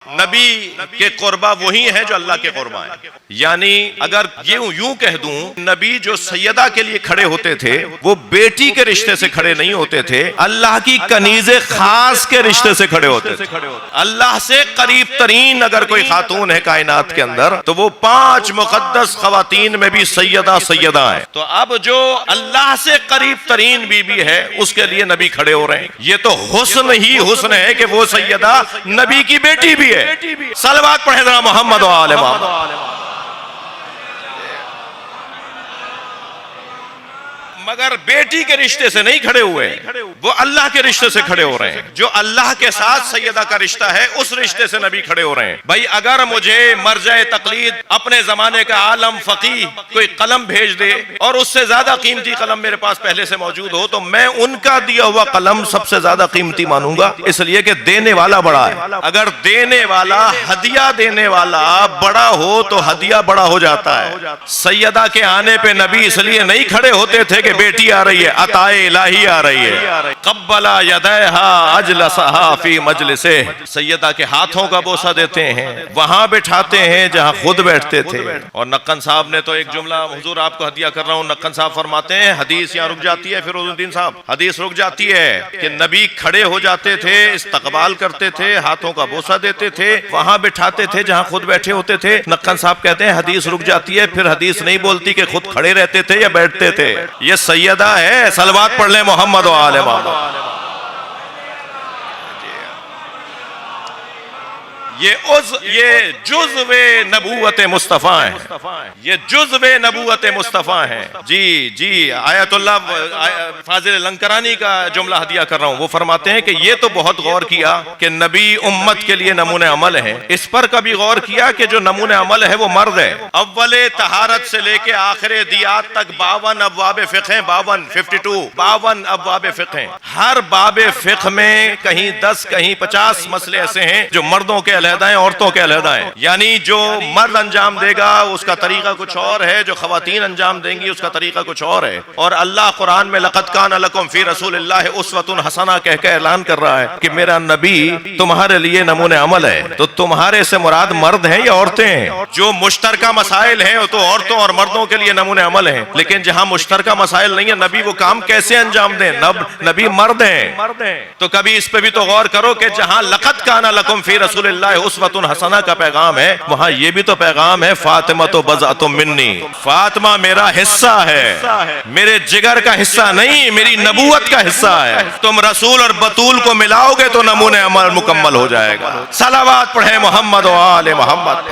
نبی کے قربا وہی ہیں جو اللہ کے قربا ہیں. یعنی اگر یوں کہہ دوں نبی جو سیدہ کے لیے کھڑے ہوتے تھے وہ بیٹی کے رشتے سے کھڑے نہیں ہوتے تھے, اللہ کی کنیز خاص کے رشتے سے کھڑے ہوتے تھے. اللہ سے قریب ترین اگر کوئی خاتون ہے کائنات کے اندر تو وہ 5 مقدس خواتین میں بھی سیدہ ہیں. تو اب جو اللہ سے قریب ترین بیوی ہے اس کے لیے نبی کھڑے ہو رہے ہیں. یہ تو حسن ہی حسن ہے کہ وہ سیدہ نبی کی بیٹی بھی ہے. صلوات پڑھیں ذرا محمد و آل محمد. مگر بیٹی کے رشتے سے نہیں کھڑے ہوئے, وہ اللہ کے رشتے سے کھڑے ہو رہے ہیں. جو اللہ کے ساتھ سیدہ کا رشتہ ہے اس رشتے سے نبی کھڑے ہو رہے ہیں. بھائی اگر مجھے مرجع تقلید اپنے زمانے کا عالم فقیہ کوئی قلم بھیج دے اور اس سے زیادہ قیمتی قلم میرے پاس پہلے سے موجود ہو تو میں ان کا دیا ہوا قلم سب سے زیادہ قیمتی مانوں گا, اس لیے کہ دینے والا بڑا ہے. اگر دینے والا ہدیہ دینے والا بڑا ہو تو ہدیہ بڑا ہو جاتا ہے. سیدہ کے آنے پہ نبی اس لیے نہیں کھڑے ہوتے تھے کہ بیٹی آ رہی ہے, عطائے الہی آ رہی ہے. قبلا یدیہا اجلسہا فی مجلسہ, سیدہ کے ہاتھوں کا بوسہ دیتے ہیں, وہاں بٹھاتے ہیں جہاں خود بیٹھتے تھے. اور نقن صاحب نے تو ایک جملہ, حضور آپ کو ہدیہ کر رہا ہوں, نقن صاحب فرماتے ہیں حدیث یہاں رک جاتی ہے, فیروز الدین صاحب حدیث رک جاتی ہے کہ نبی کھڑے ہو جاتے تھے, استقبال کرتے تھے, ہاتھوں کا بوسہ دیتے تھے, وہاں بٹھاتے تھے جہاں خود بیٹھے ہوتے تھے. نقن صاحب کہتے ہیں حدیث رک جاتی ہے, پھر حدیث نہیں بولتی کہ خود کھڑے رہتے تھے یا بیٹھتے تھے. یہ سیدہ ہے. صلوات پڑھ لیں محمد و آل محمد. یہ جزو نبوت مصطفیٰ ہیں, یہ جزو نبوت مصطفیٰ ہیں. جی آیت اللہ فاضل لنکرانی کا جملہ ہدیہ کر رہا ہوں. وہ فرماتے ہیں کہ یہ تو بہت غور کیا کہ نبی امت کے لیے نمونہ عمل ہے. اس پر کبھی غور کیا کہ جو نمونہ عمل ہے وہ مرد ہے. اول طہارت سے لے کے آخر دیات تک 52 ابواب فقہ ہیں, 52 ابواب فقہ ہیں. ہر باب فقہ میں کہیں 10 کہیں 50 مسئلے ایسے ہیں جو مردوں کے علیحدہ ہیں, عورتوں کے علیحدہ ہیں. یعنی جو مرد انجام دے گا اس کا طریقہ کچھ اور ہے, جو خواتین انجام دیں گی اس کا طریقہ کچھ اور ہے. اور اللہ قرآن میں لقد کان لکم فی رسول اللہ اسوۃ حسنہ کہہ کے اعلان کر رہا ہے کہ میرا نبی تمہارے لیے نمونہ عمل ہے. تو تمہارے سے مراد مرد ہیں یا عورتیں ہیں؟ جو مشترکہ مسائل ہیں تو عورتوں اور مردوں کے لیے نمونہ عمل ہیں, لیکن جہاں مشترکہ مسائل نہیں ہیں نبی وہ کام کیسے انجام دیں؟ نبی مرد ہیں. تو کبھی اس پہ بھی تو غور کرو کہ جہاں لقد کان لکم فی رسول اللہ اسوۃ حسنہ کا پیغام ہے وہاں یہ بھی تو پیغام ہے فاطمہ تو بضعۃ منی, فاطمہ میرا حصہ ہے, میرے جگر کا حصہ نہیں, میری نبوت کا حصہ ہے. تم رسول اور بطول کو ملاؤ گے تو نمونہ عمل مکمل ہو جائے گا. صلوات پڑھیں محمد و آل محمد.